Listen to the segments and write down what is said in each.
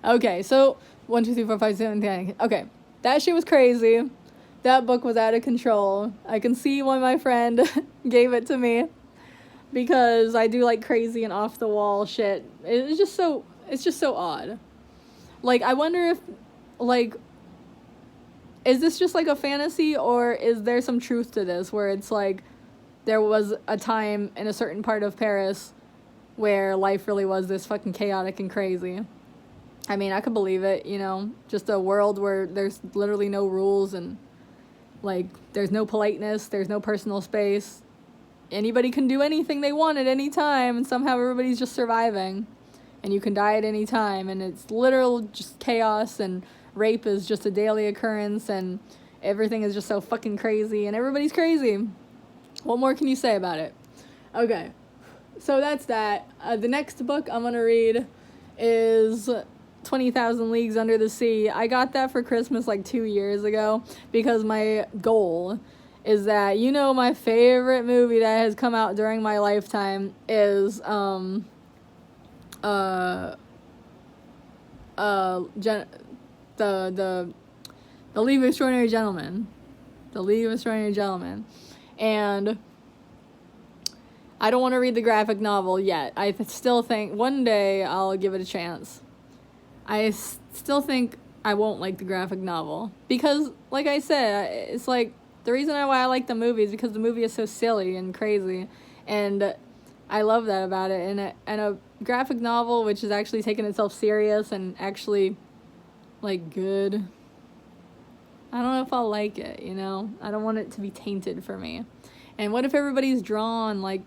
Okay, so 1, 2, 3, 4, 5, 6, 7, 8, 9. Okay, that shit was crazy. That book was out of control. I can see why my friend gave it to me, because I do like crazy and off the wall shit. It's just so odd. Like, I wonder if, like, is this just like a fantasy, or is there some truth to this where it's like there was a time in a certain part of Paris where life really was this fucking chaotic and crazy. I mean, I could believe it, just a world where there's literally no rules, and like there's no politeness, there's no personal space. Anybody can do anything they want at any time, and somehow everybody's just surviving. And you can die at any time, and it's literal just chaos, and rape is just a daily occurrence, and everything is just so fucking crazy, and everybody's crazy. What more can you say about it? Okay, so that's that. The next book I'm gonna read is 20,000 Leagues Under the Sea. I got that for Christmas like 2 years ago, because my goal is that, my favorite movie that has come out during my lifetime is the League of Extraordinary Gentlemen. The League of Extraordinary Gentlemen. And I don't want to read the graphic novel yet. I still think one day I'll give it a chance. I still think I won't like the graphic novel, because, like I said, it's like the reason why I like the movie is because the movie is so silly and crazy, and I love that about it. And a graphic novel which is actually taking itself serious and actually like good, I don't know if I'll like it, I don't want it to be tainted for me. And what if everybody's drawn, like,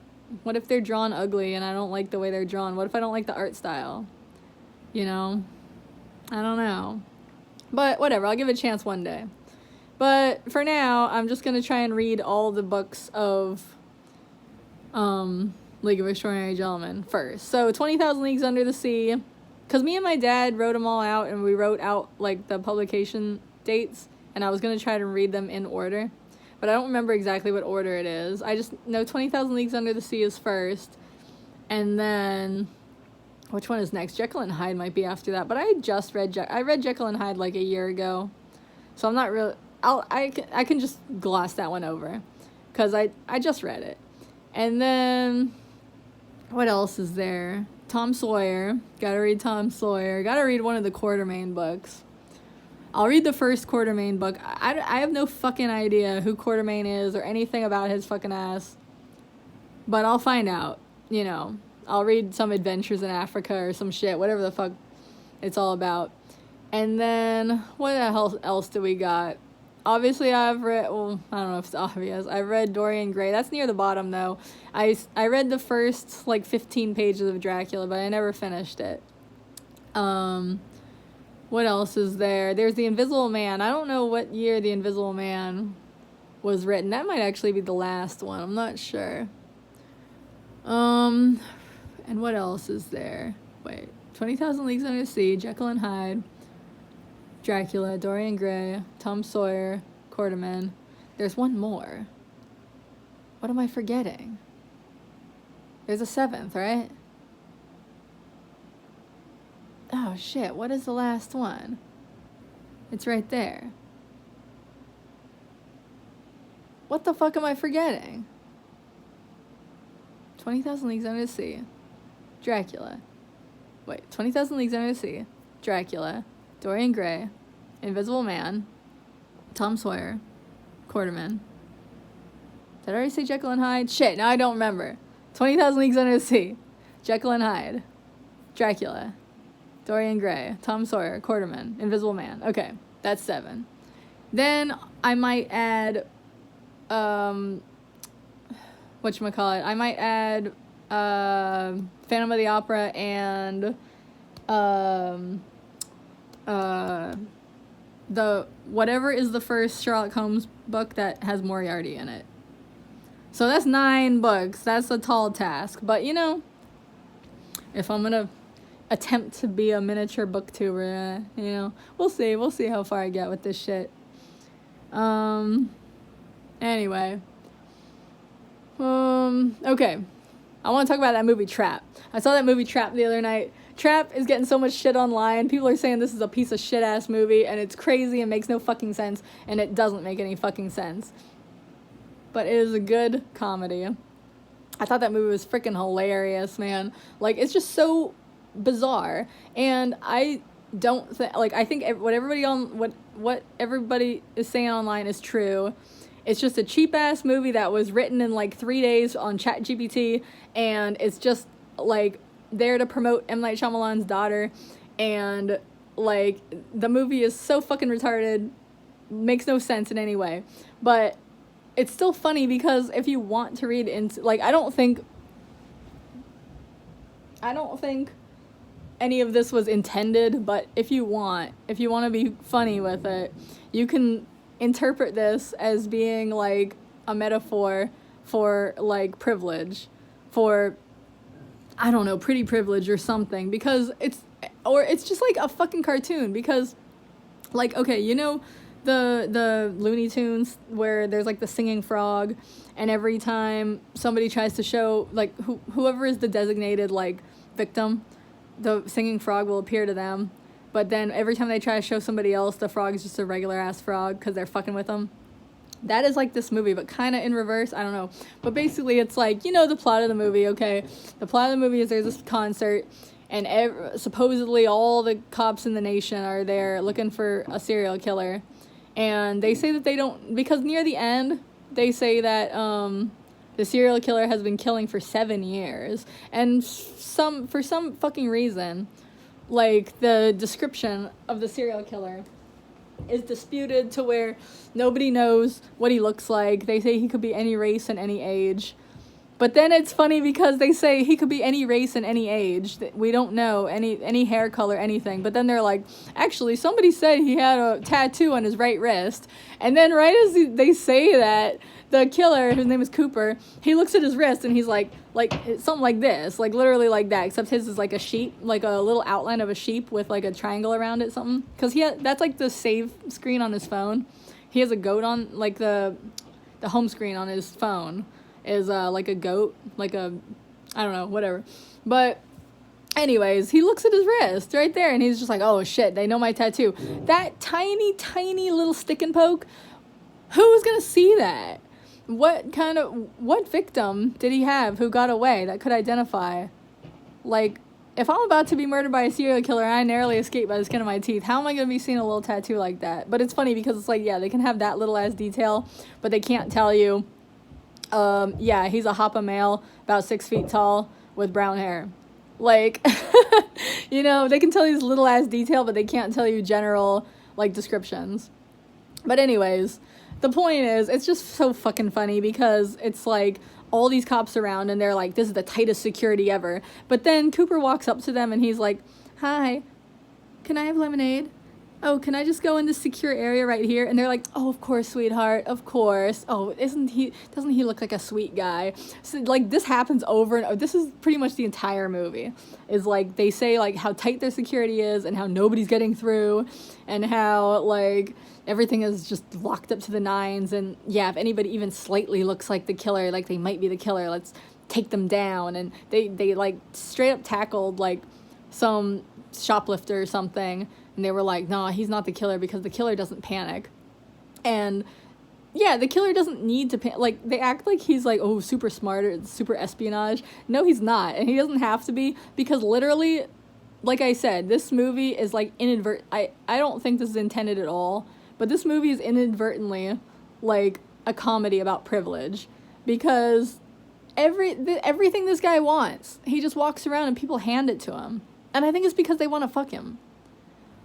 what if they're drawn ugly and I don't like the way they're drawn? What if I don't like the art style? I don't know. But whatever, I'll give it a chance one day. But for now, I'm just going to try and read all the books of League of Extraordinary Gentlemen first. So 20,000 Leagues Under the Sea, because me and my dad wrote them all out, and we wrote out like the publication dates, and I was going to try to read them in order, but I don't remember exactly what order it is. I just know 20,000 Leagues Under the Sea is first, and then which one is next? Jekyll and Hyde might be after that, but I just read Jekyll and Hyde like a year ago, so I'm not really, I can just gloss that one over, because I just read it. And then what else is there? Tom Sawyer. Gotta read Tom Sawyer. Gotta read one of the Quatermain books. I'll read the first Quatermain book. I have no fucking idea who Quatermain is or anything about his fucking ass. But I'll find out, I'll read some Adventures in Africa or some shit, whatever the fuck it's all about. And then, what the hell else do we got? Obviously, I've read, well, I don't know if it's obvious. I've read Dorian Gray. That's near the bottom, though. I read the first, 15 pages of Dracula, but I never finished it. What else is there? There's The Invisible Man. I don't know what year The Invisible Man was written. That might actually be the last one. I'm not sure. And what else is there? Wait. 20,000 Leagues Under the Sea, Jekyll and Hyde, Dracula, Dorian Gray, Tom Sawyer, Quatermain. There's one more. What am I forgetting? There's a seventh, right? Oh shit, what is the last one? It's right there. What the fuck am I forgetting? 20,000 Leagues Under the Sea, Dracula. Wait, 20,000 Leagues Under the Sea, Dracula, Dorian Gray, Invisible Man, Tom Sawyer, Quatermain. Did I already say Jekyll and Hyde? Shit, now I don't remember. 20,000 Leagues Under the Sea, Jekyll and Hyde, Dracula, Dorian Gray, Tom Sawyer, Quatermain, Invisible Man. Okay, that's 7. Then I might add, whatchamacallit, I might add, Phantom of the Opera and, the whatever is the first Sherlock Holmes book that has Moriarty in it. So that's 9 books. That's a tall task. But, if I'm going to attempt to be a miniature booktuber, we'll see. We'll see how far I get with this shit. Anyway. Okay. I want to talk about that movie Trap. I saw that movie Trap the other night. Trap is getting so much shit online. People are saying this is a piece of shit ass movie and it's crazy and makes no fucking sense, and it doesn't make any fucking sense. But it is a good comedy. I thought that movie was freaking hilarious, man. Like, it's just so bizarre. And I don't think, like, I think what everybody is saying online is true. It's just a cheap ass movie that was written in like 3 days on ChatGPT, and it's just like there to promote M. Night Shyamalan's daughter, and like the movie is so fucking retarded, makes no sense in any way, but it's still funny because if you want to read into, like, I don't think any of this was intended, but if you want to be funny with it, you can interpret this as being like a metaphor for like privilege, for, I don't know, pretty privilege or something, because it's just like a fucking cartoon, because like, okay, you know the Looney Tunes where there's like the singing frog, and every time somebody tries to show like whoever is the designated like victim, the singing frog will appear to them, but then every time they try to show somebody else, the frog is just a regular ass frog because they're fucking with them. That is like this movie, but kind of in reverse. I don't know. But basically, it's like, you know, the plot of the movie, okay? The plot of the movie is there's this concert, and supposedly all the cops in the nation are there looking for a serial killer. And they say that they don't, because near the end, they say that the serial killer has been killing for 7 years. And for some fucking reason, like, the description of the serial killer is disputed to where nobody knows what he looks like. They say he could be any race and any age. But then it's funny because they say he could be any race and any age. We don't know any hair color, anything. But then they're like, actually, somebody said he had a tattoo on his right wrist. And then right as they say that, the killer, whose name is Cooper, he looks at his wrist and he's like something like this, like literally like that, except his is like a sheep, like a little outline of a sheep with like a triangle around it, something. Because that's like the save screen on his phone. He has a goat on, like the home screen on his phone is like a goat, like a, I don't know, whatever. But anyways, he looks at his wrist right there and he's just like, oh shit, they know my tattoo. That tiny little stick and poke, who's gonna see that? What victim did he have who got away that could identify? Like, if I'm about to be murdered by a serial killer and I narrowly escape by the skin of my teeth, how am I gonna be seeing a little tattoo like that? But it's funny because it's like, yeah, they can have that little ass detail, but they can't tell you, yeah, he's a Hapa male, about 6 feet tall, with brown hair. Like, you know, they can tell you this little ass detail, but they can't tell you general, like, descriptions. But anyways, the point is, it's just so fucking funny because it's like all these cops around and they're like, this is the tightest security ever. But then Cooper walks up to them and he's like, hi, can I have lemonade? Oh, can I just go in this secure area right here? And they're like, oh, of course, sweetheart, of course. Oh, doesn't he look like a sweet guy? So, like, this happens over and over. This is pretty much the entire movie. Is like, they say, like, how tight their security is and how nobody's getting through and how, like, everything is just locked up to the nines. And, yeah, if anybody even slightly looks like the killer, like, they might be the killer, let's take them down. And they like, straight up tackled, like, some shoplifter or something. And they were like, no, he's not the killer because the killer doesn't panic. And, yeah, the killer doesn't need to panic. Like, they act like he's, like, oh, super smart or super espionage. No, he's not. And he doesn't have to be because literally, like I said, this movie is, like, I don't think this is intended at all. But this movie is inadvertently, like, a comedy about privilege. Because everything this guy wants, he just walks around and people hand it to him. And I think it's because they want to fuck him.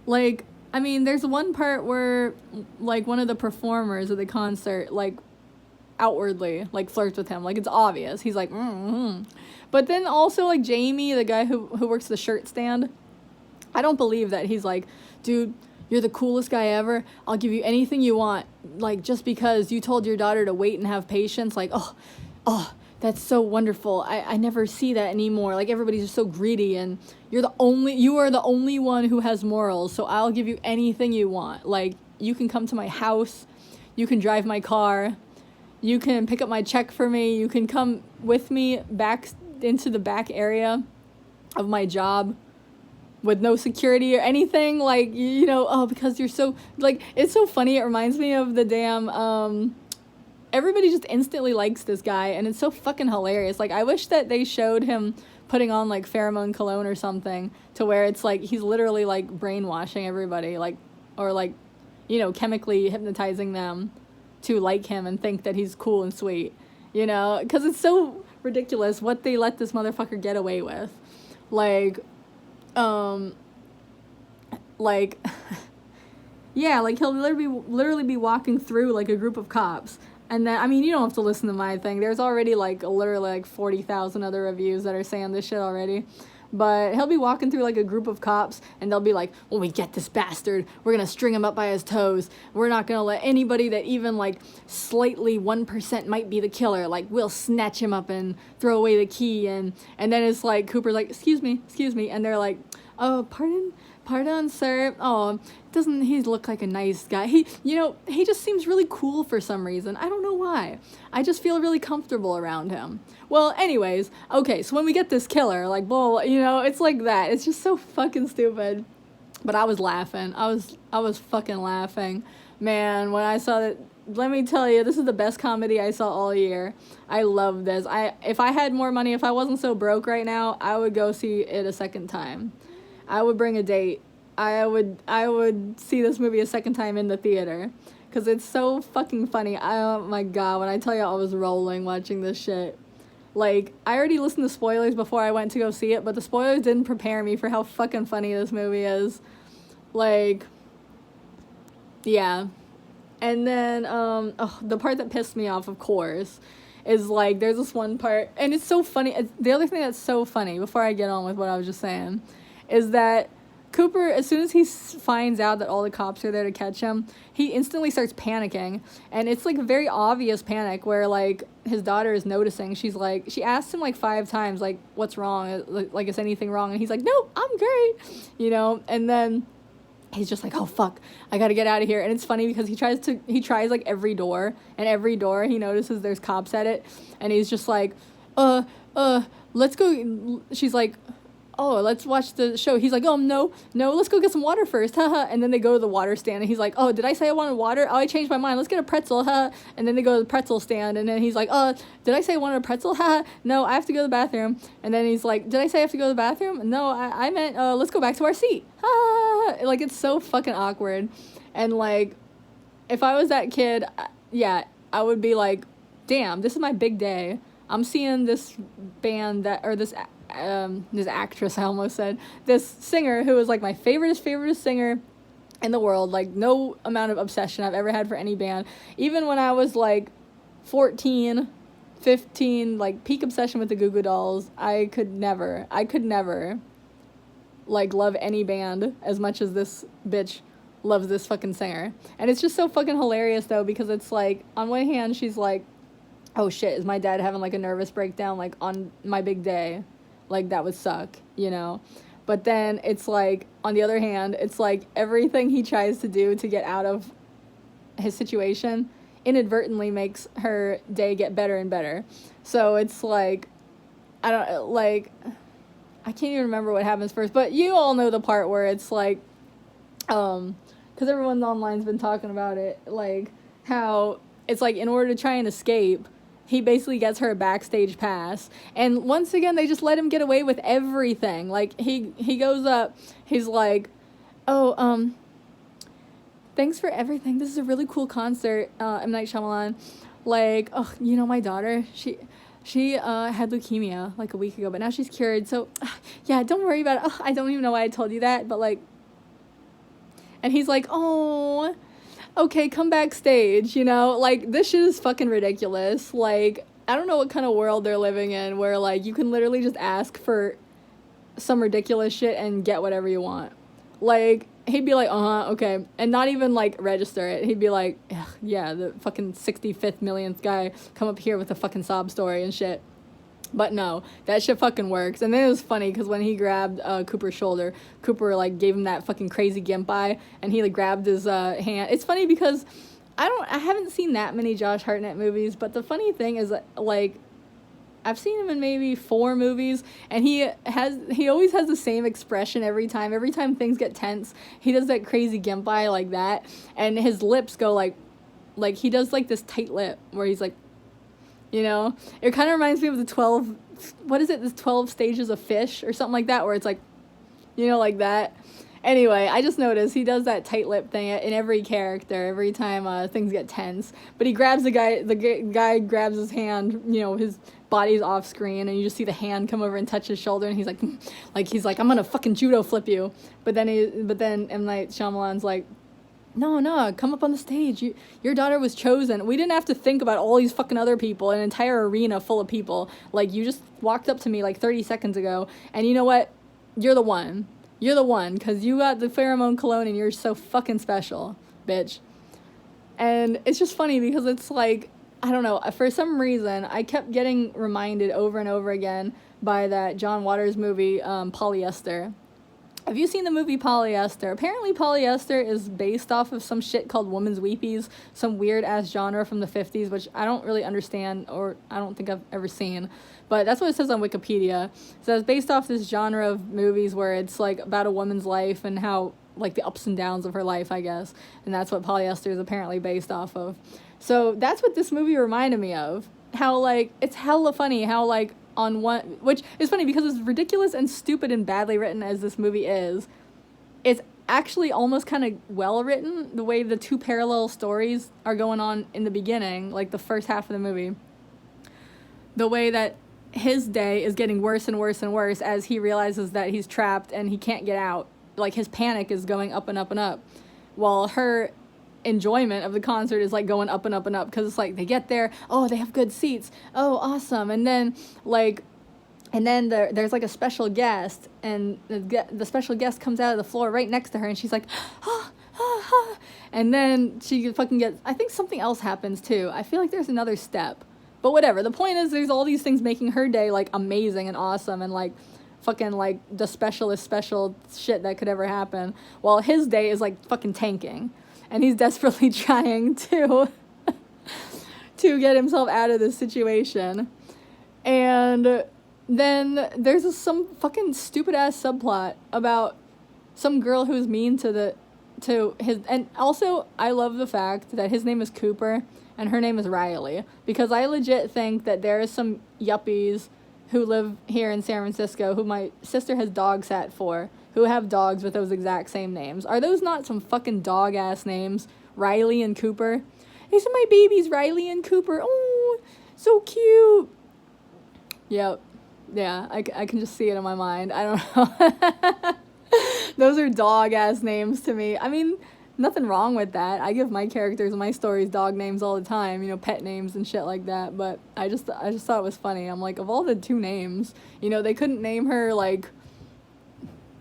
Like, I mean, there's one part where, like, one of the performers at the concert, like, outwardly, like, flirts with him. Like, it's obvious. He's like, mm-hmm. But then also, like, Jamie, the guy who works the shirt stand, I don't believe that. He's like, dude, you're the coolest guy ever. I'll give you anything you want. Like, just because you told your daughter to wait and have patience. Like, oh, that's so wonderful. I never see that anymore. Like, everybody's just so greedy, and you are the only one who has morals, so I'll give you anything you want. Like, you can come to my house, you can drive my car, you can pick up my check for me, you can come with me back into the back area of my job, with no security or anything, like, you know, oh, because you're so, like, it's so funny. It reminds me of the damn, everybody just instantly likes this guy, and it's so fucking hilarious. Like, I wish that they showed him putting on, like, pheromone cologne or something, to where it's, like, he's literally, like, brainwashing everybody, like, or, like, you know, chemically hypnotizing them to like him and think that he's cool and sweet, you know? Because it's so ridiculous what they let this motherfucker get away with. Like, like, yeah, like, he'll literally be walking through, like, a group of cops. And then, I mean, you don't have to listen to my thing. There's already, like, literally, like, 40,000 other reviews that are saying this shit already. But he'll be walking through, like, a group of cops, and they'll be like, when we get this bastard, we're gonna string him up by his toes. We're not gonna let anybody that even, like, slightly 1% might be the killer. Like, we'll snatch him up and throw away the key. And then it's like, Cooper's like, excuse me. And they're like, oh, pardon, sir. Oh, doesn't he look like a nice guy? He just seems really cool for some reason. I don't know why. I just feel really comfortable around him. Well, anyways, okay, so when we get this killer, like, bull, you know, it's like that. It's just so fucking stupid. But I was laughing. I was fucking laughing. Man, when I saw that, let me tell you, this is the best comedy I saw all year. I love this. If I had more money, if I wasn't so broke right now, I would go see it a second time. I would bring a date. I would see this movie a second time in the theater, because it's so fucking funny. Oh my god, when I tell you I was rolling watching this shit. Like, I already listened to spoilers before I went to go see it, but the spoilers didn't prepare me for how fucking funny this movie is. Like, yeah. And then, the part that pissed me off, of course, is, like, there's this one part, and it's so funny. The other thing that's so funny, before I get on with what I was just saying, is that Cooper, as soon as he finds out that all the cops are there to catch him, he instantly starts panicking. And it's, like, a very obvious panic where, like, his daughter is noticing. She's, like, she asked him, like, 5 times, like, what's wrong? Like, is anything wrong? And he's like, nope, I'm great, you know? And then he's just like, oh, fuck, I gotta get out of here. And it's funny because he tries, like, every door. And every door he notices there's cops at it. And he's just like, let's go. She's like, oh, let's watch the show. He's like, oh, no, let's go get some water first, haha. And then they go to the water stand, and he's like, oh, did I say I wanted water? Oh, I changed my mind. Let's get a pretzel, haha. And then they go to the pretzel stand, and then he's like, did I say I wanted a pretzel? Haha. No, I have to go to the bathroom. And then he's like, did I say I have to go to the bathroom? No, I meant, let's go back to our seat. Ha! Like, it's so fucking awkward. And, like, if I was that kid, yeah, I would be like, damn, this is my big day. I'm seeing this band this actress, I almost said, this singer who is, like, my favorite singer in the world. Like, no amount of obsession I've ever had for any band. Even when I was, like, 14, 15, like, peak obsession with the Goo Goo Dolls, I could never, like, love any band as much as this bitch loves this fucking singer. And it's just so fucking hilarious, though, because it's, like, on one hand, she's like, oh shit, is my dad having, like, a nervous breakdown, like, on my big day? Like, that would suck, you know? But then it's like, on the other hand, it's like everything he tries to do to get out of his situation inadvertently makes her day get better and better. So it's like, I can't even remember what happens first, but you all know the part where it's like, because everyone online's been talking about it, like, how it's like, in order to try and escape, he basically gets her a backstage pass. And once again, they just let him get away with everything. Like, he goes up, he's like, oh, thanks for everything. This is a really cool concert, M. Night Shyamalan. Like, oh, you know, my daughter, she had leukemia, like, a week ago, but now she's cured. So, yeah, don't worry about it. I don't even know why I told you that, but, like, and he's like, oh, okay, come backstage, you know? Like, this shit is fucking ridiculous. Like, I don't know what kind of world they're living in where, like, you can literally just ask for some ridiculous shit and get whatever you want. Like, he'd be like, okay, and not even, like, register it. He'd be like, yeah, the fucking 65th millionth guy come up here with a fucking sob story and shit. But no, that shit fucking works. And then it was funny because when he grabbed Cooper's shoulder, Cooper, like, gave him that fucking crazy gimp eye, and he, like, grabbed his hand. It's funny because I haven't seen that many Josh Hartnett movies, but the funny thing is, like, I've seen him in maybe 4 movies, and he always has the same expression every time. Every time things get tense, he does that crazy gimp eye like that, and his lips go like he does like this tight lip where he's like, you know, it kind of reminds me of the 12, what is it, the 12 stages of fish or something like that, where it's like, you know, like that. Anyway, I just noticed he does that tight lip thing in every character every time things get tense. But he grabs the guy grabs his hand, you know, his body's off screen, and you just see the hand come over and touch his shoulder, and he's like, I'm gonna fucking judo flip you. But then M. Night Shyamalan's like, no, come up on the stage. Your daughter was chosen. We didn't have to think about all these fucking other people, an entire arena full of people. Like, you just walked up to me like 30 seconds ago, and you know what? You're the one. You're the one, because you got the pheromone cologne and you're so fucking special, bitch. And it's just funny because it's like, I don't know, for some reason, I kept getting reminded over and over again by that John Waters movie, Polyester. Have you seen the movie Polyester? Apparently Polyester is based off of some shit called Woman's Weepies, some weird-ass genre from the 50s, which I don't really understand, or I don't think I've ever seen. But that's what it says on Wikipedia. So it's based off this genre of movies where it's, like, about a woman's life and how, like, the ups and downs of her life, I guess. And that's what Polyester is apparently based off of. So that's what this movie reminded me of. How, like, it's hella funny how, like, on one, which is funny because as ridiculous and stupid and badly written as this movie is, it's actually almost kind of well written, the way the 2 parallel stories are going on in the beginning, like the first half of the movie. The way that his day is getting worse and worse and worse as he realizes that he's trapped and he can't get out. Like, his panic is going up and up and up, while her enjoyment of the concert is like going up and up and up, because it's like they get there, oh, they have good seats, oh, awesome, and then there's like a special guest, and the special guest comes out of the floor right next to her, and she's like, and then she fucking gets, I think something else happens too. I feel like there's another step, but whatever. The point is, there's all these things making her day like amazing and awesome and like fucking like the special shit that could ever happen, while his day is like fucking tanking. And he's desperately trying to get himself out of this situation. And then there's some fucking stupid-ass subplot about some girl who's mean to his... And also, I love the fact that his name is Cooper and her name is Riley. Because I legit think that there are some yuppies who live here in San Francisco who my sister has dog sat for, who have dogs with those exact same names. Are those not some fucking dog-ass names? Riley and Cooper? These are my babies, Riley and Cooper. Oh, so cute. Yep. Yeah, I can just see it in my mind. I don't know. Those are dog-ass names to me. I mean, nothing wrong with that. I give my characters, my stories, dog names all the time, you know, pet names and shit like that. But I just thought it was funny. I'm like, of all the 2 names, you know, they couldn't name her, like,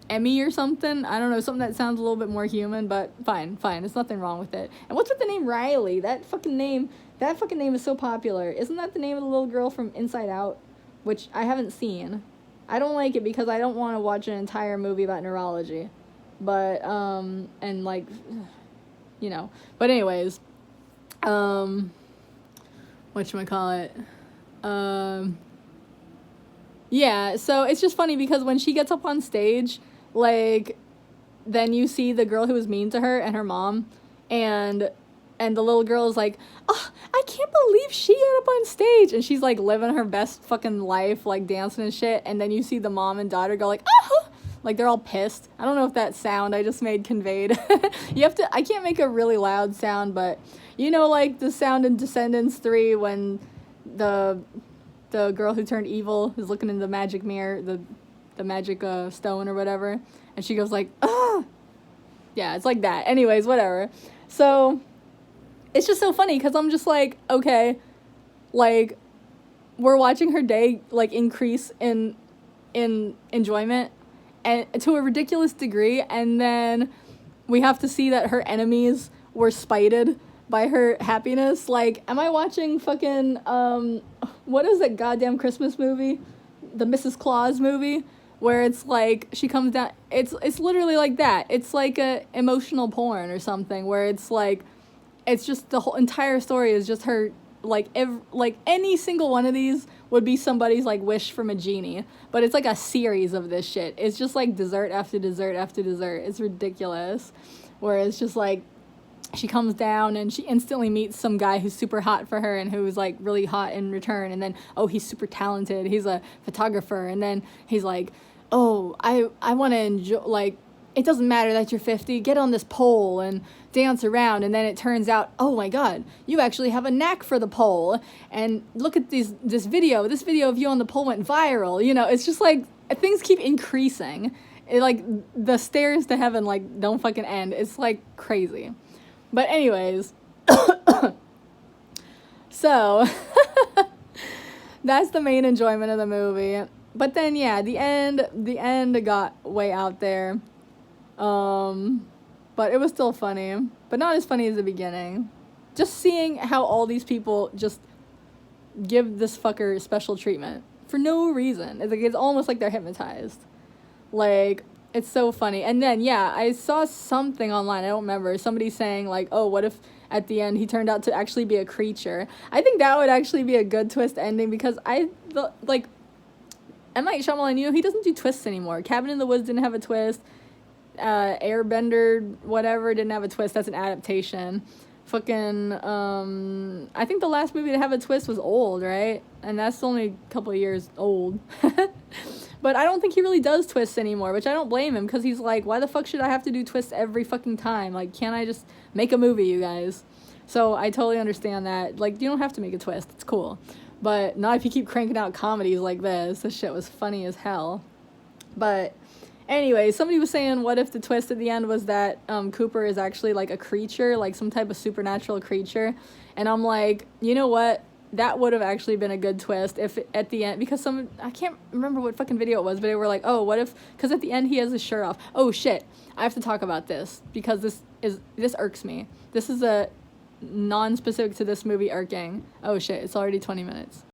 Emmy or something. I don't know, something that sounds a little bit more human, but fine. There's nothing wrong with it. And what's with the name Riley? That fucking name is so popular. Isn't that the name of the little girl from Inside Out? Which I haven't seen. I don't like it because I don't want to watch an entire movie about neurology. But, and like, you know. But anyways, whatchamacallit? Yeah, so it's just funny because when she gets up on stage, like, then you see the girl who was mean to her and her mom, and the little girl is like, oh, I can't believe she got up on stage, and she's like living her best fucking life, like dancing and shit, and then you see the mom and daughter go like, oh, like they're all pissed. I don't know if that sound I just made conveyed. I can't make a really loud sound, but you know, like the sound in Descendants 3 when the girl who turned evil is looking in the magic mirror, the magic stone or whatever, and she goes like, ah! Yeah, it's like that. Anyways, whatever. So, it's just so funny, because I'm just like, okay, like, we're watching her day, like, increase in enjoyment, and to a ridiculous degree, and then we have to see that her enemies were spited by her happiness. Like, am I watching fucking, what is that goddamn Christmas movie? The Mrs. Claus movie? Where it's like, she comes down, it's literally like that. It's like a emotional porn or something, where it's like, it's just, the whole entire story is just her, like, any single one of these would be somebody's like wish from a genie. But it's like a series of this shit. It's just like dessert after dessert after dessert. It's ridiculous. Where it's just like she comes down and she instantly meets some guy who's super hot for her and who's like really hot in return, and then oh, he's super talented, he's a photographer, and then he's like, oh, I want to enjoy, like, it doesn't matter that you're 50, get on this pole and dance around. And then it turns out, oh my god, you actually have a knack for the pole, and look at this video of you on the pole went viral. You know, it's just like things keep increasing. It, like, the stairs to heaven like don't fucking end. It's like crazy. But anyways, so that's the main enjoyment of the movie. But then yeah, the end got way out there. But it was still funny, but not as funny as the beginning. Just seeing how all these people just give this fucker special treatment for no reason. It's almost like they're hypnotized. Like, it's so funny. And then, yeah, I saw something online, I don't remember, somebody saying, like, oh, what if at the end he turned out to actually be a creature? I think that would actually be a good twist ending, because like, M. Night Shyamalan, you know, he doesn't do twists anymore. Cabin in the Woods didn't have a twist. Airbender, whatever, didn't have a twist. That's an adaptation. Fucking, I think the last movie to have a twist was Old, right? And that's only a couple of years old. But I don't think he really does twists anymore, which I don't blame him, because he's like, why the fuck should I have to do twists every fucking time? Like, can't I just make a movie, you guys? So I totally understand that. Like, you don't have to make a twist. It's cool. But not if you keep cranking out comedies like this. This shit was funny as hell. But anyway, somebody was saying, what if the twist at the end was that Cooper is actually like a creature, like some type of supernatural creature? And I'm like, you know what? That would have actually been a good twist if at the end, because I can't remember what fucking video it was, but they were like, oh, what if, because at the end he has his shirt off. Oh shit, I have to talk about this, because this irks me. This is a non-specific to this movie irking. Oh shit, it's already 20 minutes.